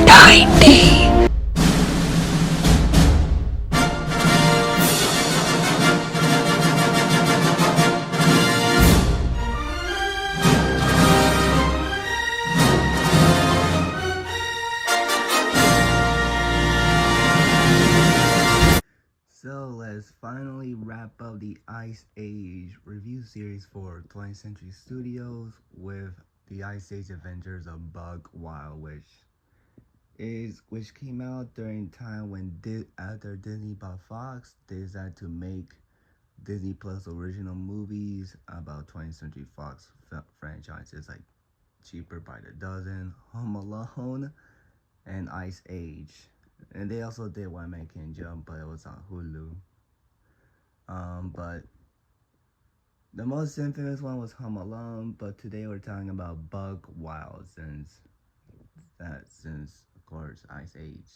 90. So let's finally wrap up the Ice Age review series for 20th Century Studios with the Ice Age Adventures of Buck Wild, which came out during time when after Disney bought Fox, they decided to make Disney Plus original movies about 20th Century Fox franchises like Cheaper by the Dozen, Home Alone, and Ice Age. And they also did One Man Can Jump, but it was on Hulu. But the most infamous one was Home Alone, but today we're talking about Buck Wild since of course Ice Age.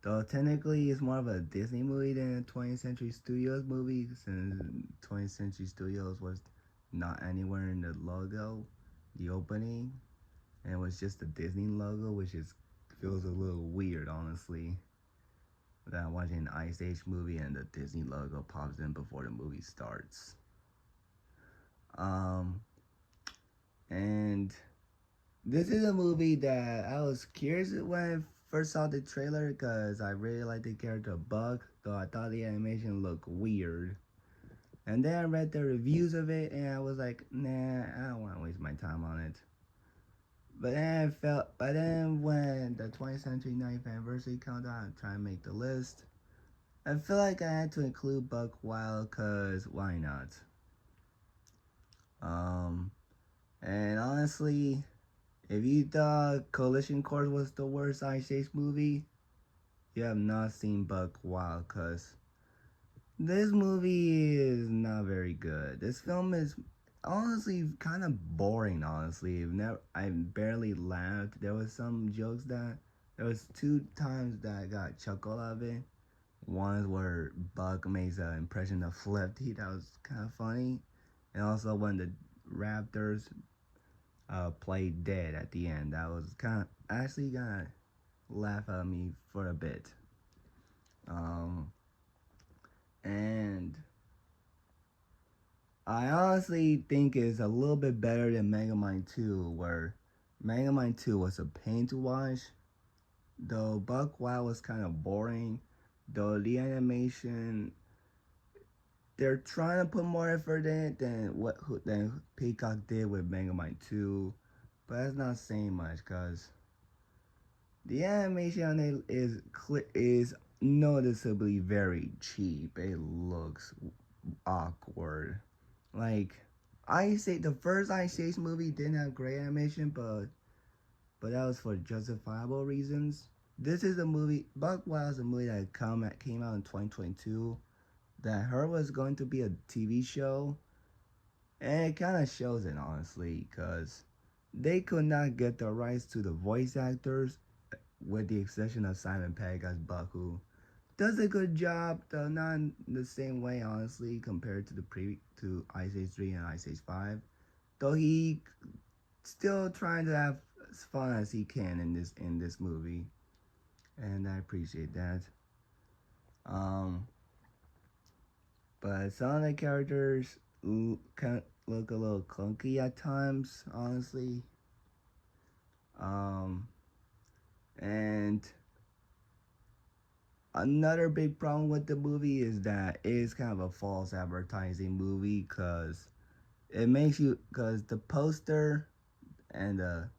Though technically it's more of a Disney movie than a 20th Century Studios movie, since 20th Century Studios was not anywhere in the logo, the opening, and it was just the Disney logo, which feels a little weird, honestly. That watching an Ice Age movie and the Disney logo pops in before the movie starts. And this is a movie that I was curious when I first saw the trailer because I really liked the character Buck, though I thought the animation looked weird. And then I read the reviews of it and I was like, nah, I don't want to waste my time on it. But then when the 20th Century 9th Anniversary countdown, I'm trying to make the list, I feel like I had to include Buck Wild because why not? And honestly, if you thought Collision Course was the worst Ice Age movie, you have not seen Buck Wild, because this movie is not very good. This film is honestly kind of boring, honestly. I barely laughed. There was two times that I got a chuckle out of it. One is where Buck makes an impression of Lefty, that was kind of funny. And also when the Raptors played dead at the end. That was actually gonna laugh at me for a bit. And I honestly think it's a little bit better than Megamind 2, where Megamind 2 was a pain to watch. Though Buck Wild was kind of boring. Though the animation, they're trying to put more effort in it than Peacock did with Megamind 2. But that's not saying much, because the animation on it is noticeably very cheap. It looks awkward. Like the first Ice Age movie didn't have great animation, but that was for justifiable reasons. This is a movie. Buck Wild is a movie that came out in 2022. That I heard was going to be a TV show, and it kind of shows it, honestly, because they could not get the rights to the voice actors, with the exception of Simon Pegg as Buck, who does a good job, though not in the same way, honestly, compared to to Ice Age 3 and Ice Age 5. Though he still trying to have as fun as he can in this movie, and I appreciate that. But some of the characters kind of look a little clunky at times, honestly. And another big problem with the movie is that it is kind of a false advertising movie, because the poster and the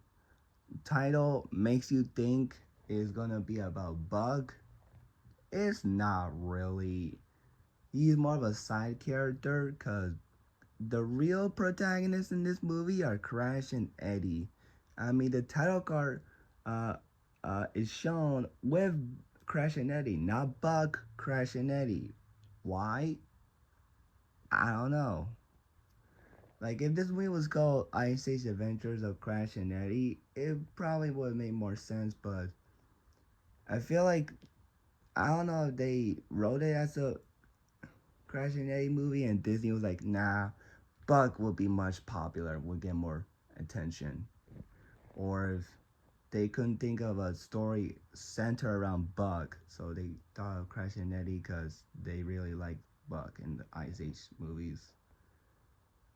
title makes you think it's gonna be about Bug. It's not really. He's more of a side character, because the real protagonists in this movie are Crash and Eddie. I mean, the title card uh, is shown with Crash and Eddie, not Buck, Crash and Eddie. Why? I don't know. Like, if this movie was called Ice Age Adventures of Crash and Eddie, it probably would make more sense, but I feel like, I don't know if they wrote it as a Crash and Eddie movie and Disney was like, nah, Buck will be much popular, will get more attention. Or if they couldn't think of a story centered around Buck, so they thought of Crash and Eddie because they really like Buck in the Ice Age movies.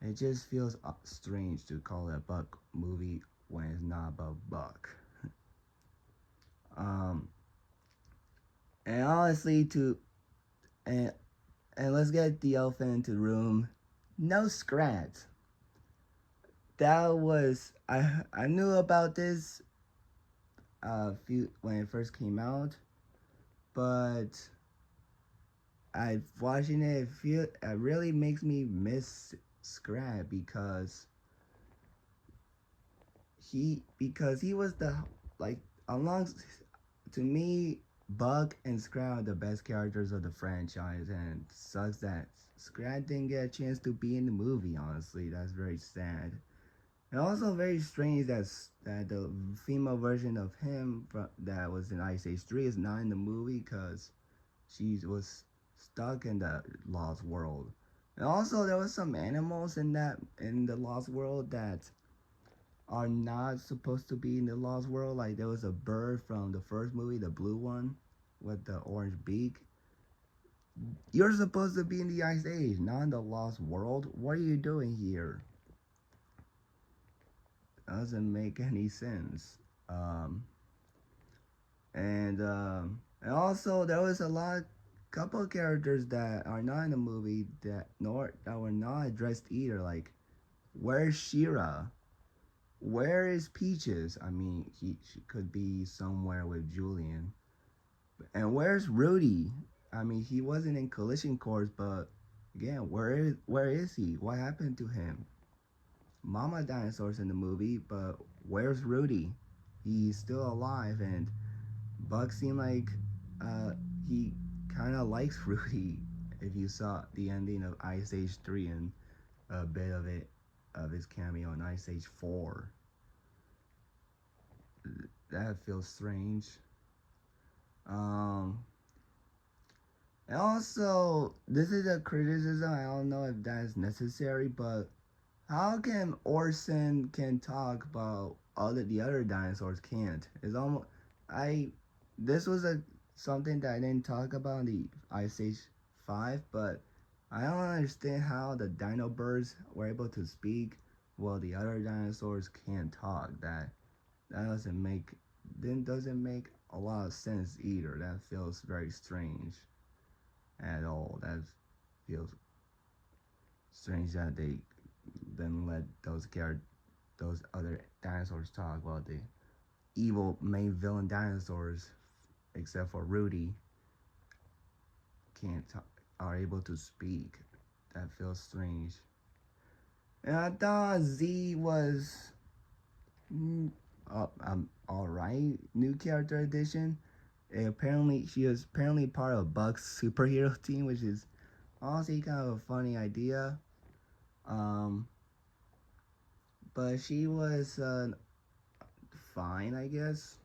It just feels strange to call it a Buck movie when it's not about Buck. Um, and honestly, and and let's get the elephant into the room. No Scrat. That was I knew about this few when it first came out, but I watching it it really makes me miss Scrat because he was the like along to me Buck and Scrat are the best characters of the franchise, and sucks that Scrat didn't get a chance to be in the movie. Honestly, that's very sad. And also very strange that the female version of him that was in Ice Age 3 is not in the movie because she was stuck in the Lost World. And also there was some animals in the Lost World that are not supposed to be in the Lost World. Like there was a bird from the first movie, the blue one with the orange beak. You're supposed to be in the Ice Age, not in the Lost World. What are you doing here? Doesn't make any sense. Um, and also there was a couple of characters that are not in the movie that were not addressed either. Like, where's Shira? Where is Peaches? I mean, she could be somewhere with Julian. And where's Rudy? I mean, he wasn't in Collision Course, but again, where is he? What happened to him? Mama Dinosaur's in the movie, but where's Rudy? He's still alive, and Buck seemed like uh, he kind of likes Rudy. If you saw the ending of Ice Age 3 and a bit of his cameo in Ice Age 4, that feels strange. Um, and also, this is a criticism. I don't know if that is necessary, but how can Orson can talk about the other dinosaurs can't? It's almost I this was a something that I didn't talk about in the Ice Age 5, but I don't understand how the dino birds were able to speak while the other dinosaurs can't talk. That doesn't make a lot of sense either. That feels very strange at all. That feels strange that they then let those other dinosaurs talk. Well, the evil main villain dinosaurs, except for Rudy, can't talk, are able to speak. That feels strange. And I thought Z was all right. New character addition. Apparently, she was apparently part of Buck's superhero team, which is honestly kind of a funny idea. Um, but she was fine, I guess.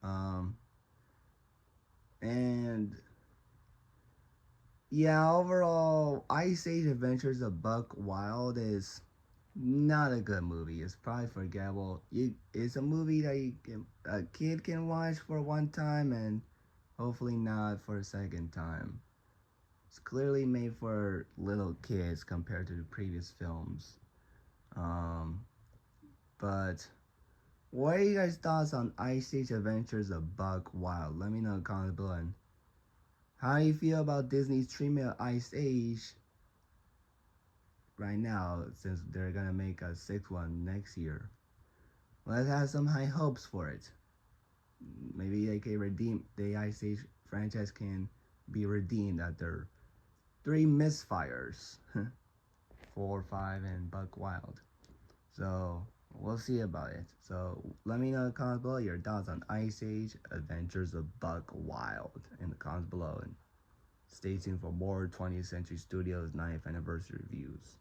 Um, and yeah, overall, Ice Age Adventures of Buck Wild is not a good movie. It's probably forgettable. It's a movie that a kid can watch for one time and hopefully not for a second time. It's clearly made for little kids compared to the previous films. Um, but what are you guys' thoughts on Ice Age Adventures of Buck Wild? Let me know in the comments below. And how do you feel about Disney's treatment of Ice Age right now, since they're gonna make a sixth one next year? Let's have some high hopes for it. Maybe they can redeem the Ice Age franchise can be redeemed after three misfires, 4, 5, and Buck Wild. So we'll see about it. So let me know in the comments below your thoughts on Ice Age Adventures of Buck Wild in the comments below, and stay tuned for more 20th Century Studios 9th anniversary reviews.